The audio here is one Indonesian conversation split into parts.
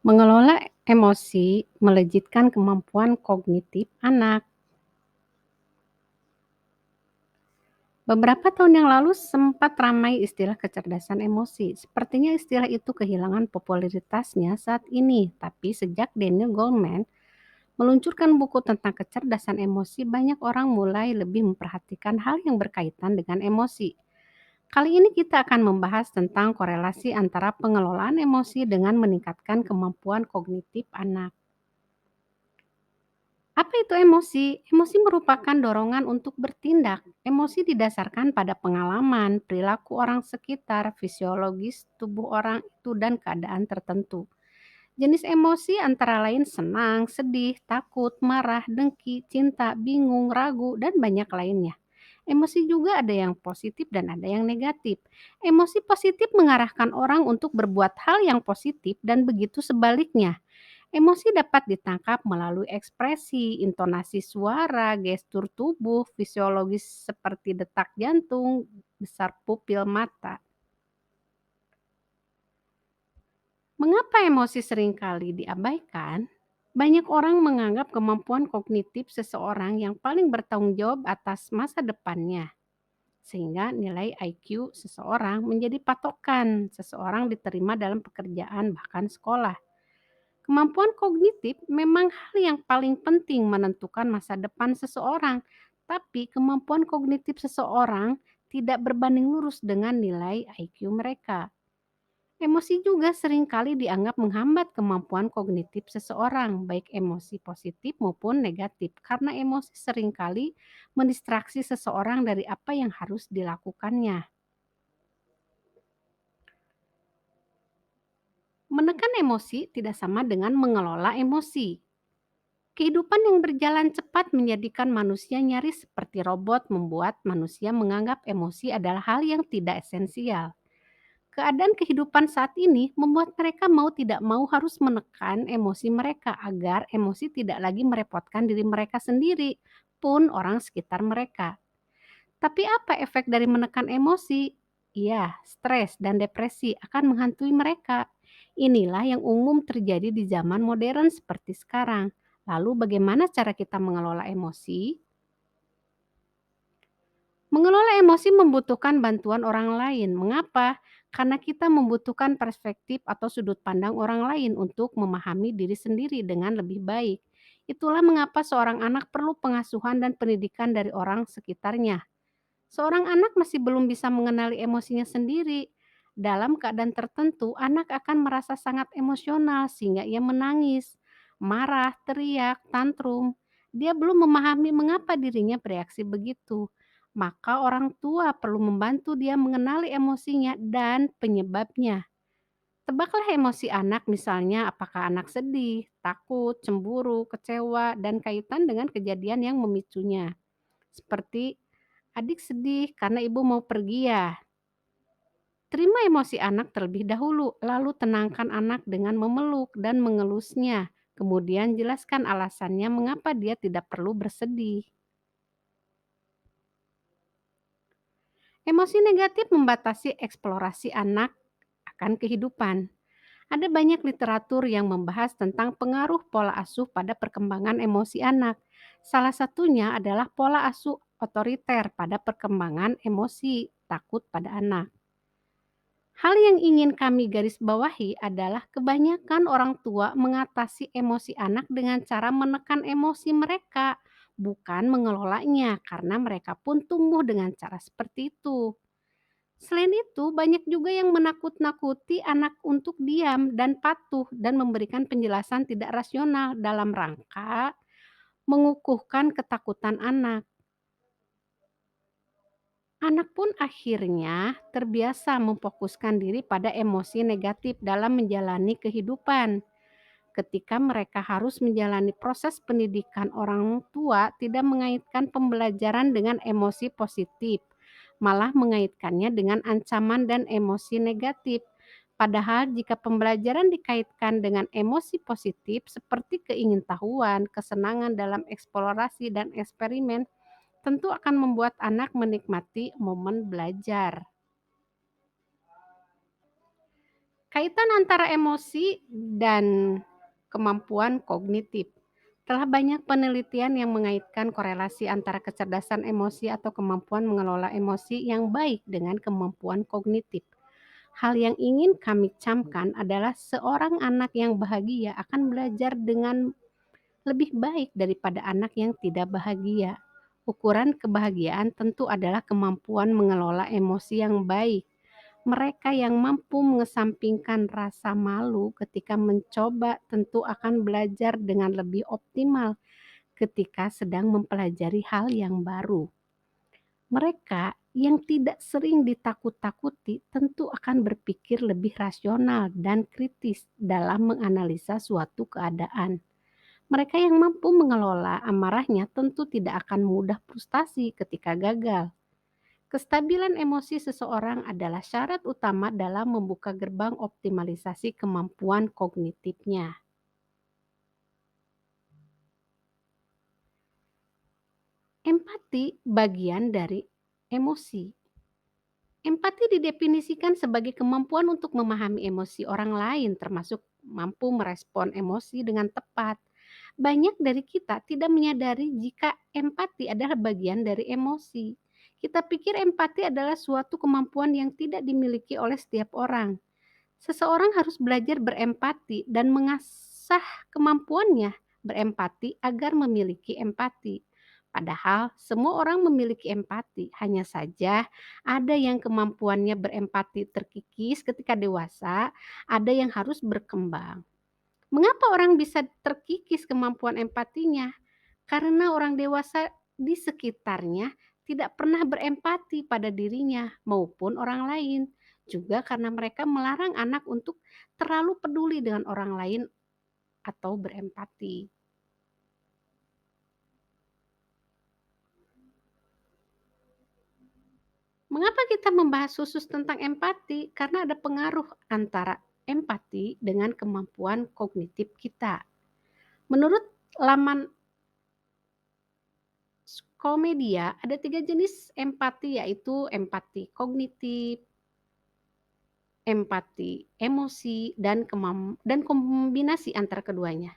Mengelola emosi melejitkan kemampuan kognitif anak. Beberapa tahun yang lalu sempat ramai istilah kecerdasan emosi. Sepertinya istilah itu kehilangan popularitasnya saat ini. Tapi sejak Daniel Goleman meluncurkan buku tentang kecerdasan emosi, banyak orang mulai lebih memperhatikan hal yang berkaitan dengan emosi. Kali ini kita akan membahas tentang korelasi antara pengelolaan emosi dengan meningkatkan kemampuan kognitif anak. Apa itu emosi? Emosi merupakan dorongan untuk bertindak. Emosi didasarkan pada pengalaman, perilaku orang sekitar, fisiologis tubuh orang itu, dan keadaan tertentu. Jenis emosi antara lain senang, sedih, takut, marah, dengki, cinta, bingung, ragu, dan banyak lainnya. Emosi juga ada yang positif dan ada yang negatif. Emosi positif mengarahkan orang untuk berbuat hal yang positif dan begitu sebaliknya. Emosi dapat ditangkap melalui ekspresi, intonasi suara, gestur tubuh, fisiologis seperti detak jantung, besar pupil mata. Mengapa emosi seringkali diabaikan? Banyak orang menganggap kemampuan kognitif seseorang yang paling bertanggung jawab atas masa depannya, sehingga nilai IQ seseorang menjadi patokan seseorang diterima dalam pekerjaan bahkan sekolah. Kemampuan kognitif memang hal yang paling penting menentukan masa depan seseorang, tapi kemampuan kognitif seseorang tidak berbanding lurus dengan nilai IQ mereka. Emosi juga seringkali dianggap menghambat kemampuan kognitif seseorang, baik emosi positif maupun negatif, karena emosi seringkali mendistraksi seseorang dari apa yang harus dilakukannya. Menekan emosi tidak sama dengan mengelola emosi. Kehidupan yang berjalan cepat menjadikan manusia nyaris seperti robot, membuat manusia menganggap emosi adalah hal yang tidak esensial. Keadaan kehidupan saat ini membuat mereka mau tidak mau harus menekan emosi mereka agar emosi tidak lagi merepotkan diri mereka sendiri pun orang sekitar mereka. Tapi apa efek dari menekan emosi? Iya, stres dan depresi akan menghantui mereka. Inilah yang umum terjadi di zaman modern seperti sekarang. Lalu bagaimana cara kita mengelola emosi? Mengelola emosi membutuhkan bantuan orang lain. Mengapa? Karena kita membutuhkan perspektif atau sudut pandang orang lain untuk memahami diri sendiri dengan lebih baik. Itulah mengapa seorang anak perlu pengasuhan dan pendidikan dari orang sekitarnya. Seorang anak masih belum bisa mengenali emosinya sendiri. Dalam keadaan tertentu, anak akan merasa sangat emosional sehingga ia menangis, marah, teriak, tantrum. Dia belum memahami mengapa dirinya bereaksi begitu. Maka orang tua perlu membantu dia mengenali emosinya dan penyebabnya. Tebaklah emosi anak, misalnya apakah anak sedih, takut, cemburu, kecewa, dan kaitan dengan kejadian yang memicunya. Seperti adik sedih karena ibu mau pergi ya. Terima emosi anak terlebih dahulu, lalu tenangkan anak dengan memeluk dan mengelusnya. Kemudian jelaskan alasannya mengapa dia tidak perlu bersedih. Emosi negatif membatasi eksplorasi anak akan kehidupan. Ada banyak literatur yang membahas tentang pengaruh pola asuh pada perkembangan emosi anak. Salah satunya adalah pola asuh otoriter pada perkembangan emosi takut pada anak. Hal yang ingin kami garis bawahi adalah kebanyakan orang tua mengatasi emosi anak dengan cara menekan emosi mereka, bukan mengelolanya karena mereka pun tumbuh dengan cara seperti itu. Selain itu, banyak juga yang menakut-nakuti anak untuk diam dan patuh dan memberikan penjelasan tidak rasional dalam rangka mengukuhkan ketakutan anak. Anak pun akhirnya terbiasa memfokuskan diri pada emosi negatif dalam menjalani kehidupan. Ketika mereka harus menjalani proses pendidikan, orang tua tidak mengaitkan pembelajaran dengan emosi positif, malah mengaitkannya dengan ancaman dan emosi negatif. Padahal jika pembelajaran dikaitkan dengan emosi positif seperti keingintahuan, kesenangan dalam eksplorasi dan eksperimen, tentu akan membuat anak menikmati momen belajar. Kaitan antara emosi dan kemampuan kognitif. Telah banyak penelitian yang mengaitkan korelasi antara kecerdasan emosi atau kemampuan mengelola emosi yang baik dengan kemampuan kognitif. Hal yang ingin kami camkan adalah seorang anak yang bahagia akan belajar dengan lebih baik daripada anak yang tidak bahagia. Ukuran kebahagiaan tentu adalah kemampuan mengelola emosi yang baik. Mereka yang mampu mengesampingkan rasa malu ketika mencoba tentu akan belajar dengan lebih optimal ketika sedang mempelajari hal yang baru. Mereka yang tidak sering ditakut-takuti tentu akan berpikir lebih rasional dan kritis dalam menganalisa suatu keadaan. Mereka yang mampu mengelola amarahnya tentu tidak akan mudah frustasi ketika gagal. Kestabilan emosi seseorang adalah syarat utama dalam membuka gerbang optimalisasi kemampuan kognitifnya. Empati bagian dari emosi. Empati didefinisikan sebagai kemampuan untuk memahami emosi orang lain, termasuk mampu merespon emosi dengan tepat. Banyak dari kita tidak menyadari jika empati adalah bagian dari emosi. Kita pikir empati adalah suatu kemampuan yang tidak dimiliki oleh setiap orang. Seseorang harus belajar berempati dan mengasah kemampuannya berempati agar memiliki empati. Padahal semua orang memiliki empati, hanya saja ada yang kemampuannya berempati terkikis ketika dewasa, ada yang harus berkembang. Mengapa orang bisa terkikis kemampuan empatinya? Karena orang dewasa di sekitarnya tidak pernah berempati pada dirinya maupun orang lain. Juga karena mereka melarang anak untuk terlalu peduli dengan orang lain atau berempati. Mengapa kita membahas khusus tentang empati? Karena ada pengaruh antara empati dengan kemampuan kognitif kita. Menurut laman Skomedia, ada 3 jenis empati, yaitu empati kognitif, empati emosi, dan kombinasi antara keduanya.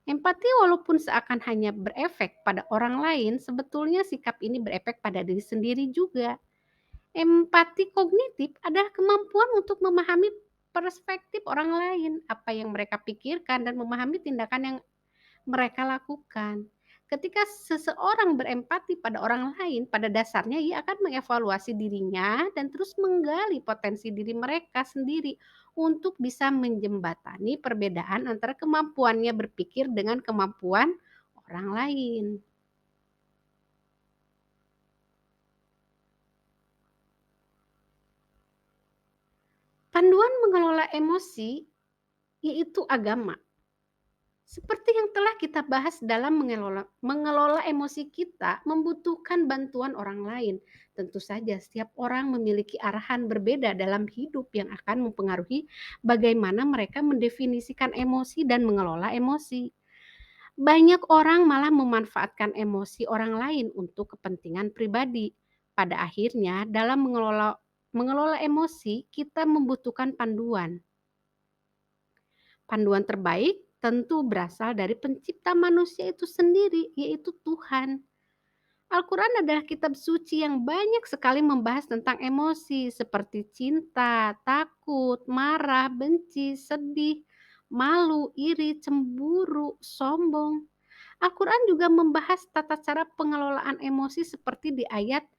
Empati walaupun seakan hanya berefek pada orang lain, sebetulnya sikap ini berefek pada diri sendiri juga. Empati kognitif adalah kemampuan untuk memahami perspektif orang lain, apa yang mereka pikirkan, dan memahami tindakan yang mereka lakukan. Ketika seseorang berempati pada orang lain, pada dasarnya ia akan mengevaluasi dirinya dan terus menggali potensi diri mereka sendiri untuk bisa menjembatani perbedaan antara kemampuannya berpikir dengan kemampuan orang lain. Panduan mengelola emosi yaitu agama. Seperti yang telah kita bahas dalam mengelola emosi kita membutuhkan bantuan orang lain. Tentu saja setiap orang memiliki arahan berbeda dalam hidup yang akan mempengaruhi bagaimana mereka mendefinisikan emosi dan mengelola emosi. Banyak orang malah memanfaatkan emosi orang lain untuk kepentingan pribadi. Pada akhirnya dalam mengelola emosi kita membutuhkan panduan. Panduan terbaik tentu berasal dari pencipta manusia itu sendiri, yaitu Tuhan. Al-Quran adalah kitab suci yang banyak sekali membahas tentang emosi seperti cinta, takut, marah, benci, sedih, malu, iri, cemburu, sombong. Al-Quran juga membahas tata cara pengelolaan emosi seperti di ayat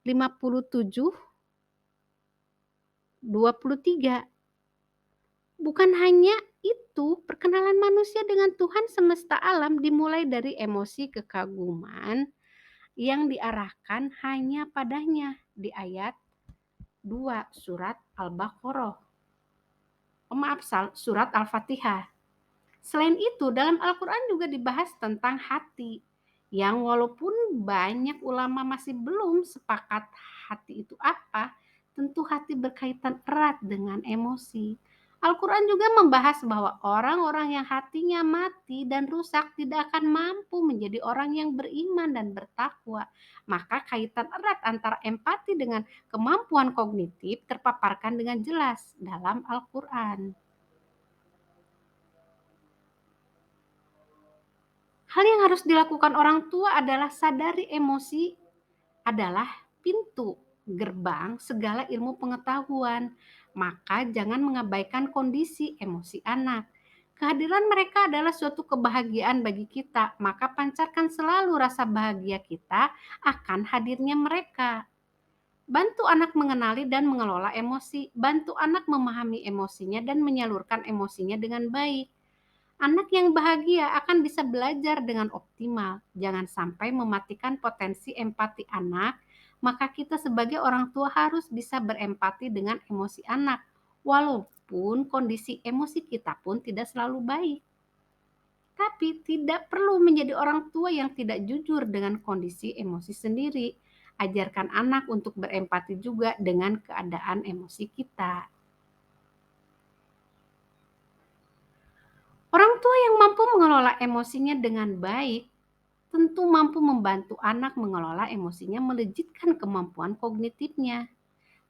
57-23. Bukan hanya itu, perkenalan manusia dengan Tuhan semesta alam dimulai dari emosi kekaguman yang diarahkan hanya padanya di ayat 2 surat Al-Baqarah. Surat Al-Fatihah. Selain itu, dalam Al-Quran juga dibahas tentang hati, yang walaupun banyak ulama masih belum sepakat hati itu apa, tentu hati berkaitan erat dengan emosi. Al-Quran juga membahas bahwa orang-orang yang hatinya mati dan rusak tidak akan mampu menjadi orang yang beriman dan bertakwa. Maka kaitan erat antara empati dengan kemampuan kognitif terpaparkan dengan jelas dalam Al-Quran. Hal yang harus dilakukan orang tua adalah sadari emosi adalah pintu gerbang segala ilmu pengetahuan. Maka jangan mengabaikan kondisi emosi anak. Kehadiran mereka adalah suatu kebahagiaan bagi kita, maka pancarkan selalu rasa bahagia kita akan hadirnya mereka. Bantu anak mengenali dan mengelola emosi, bantu anak memahami emosinya dan menyalurkan emosinya dengan baik. Anak yang bahagia akan bisa belajar dengan optimal. Jangan sampai mematikan potensi empati anak, maka kita sebagai orang tua harus bisa berempati dengan emosi anak, walaupun kondisi emosi kita pun tidak selalu baik. Tapi tidak perlu menjadi orang tua yang tidak jujur dengan kondisi emosi sendiri. Ajarkan anak untuk berempati juga dengan keadaan emosi kita. Orang tua yang mampu mengelola emosinya dengan baik tentu mampu membantu anak mengelola emosinya melejitkan kemampuan kognitifnya.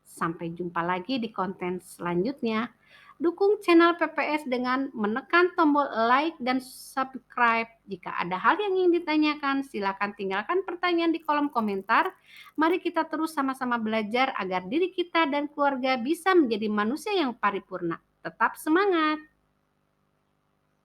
Sampai jumpa lagi di konten selanjutnya. Dukung channel PPS dengan menekan tombol like dan subscribe. Jika ada hal yang ingin ditanyakan, silakan tinggalkan pertanyaan di kolom komentar. Mari kita terus sama-sama belajar agar diri kita dan keluarga bisa menjadi manusia yang paripurna. Tetap semangat!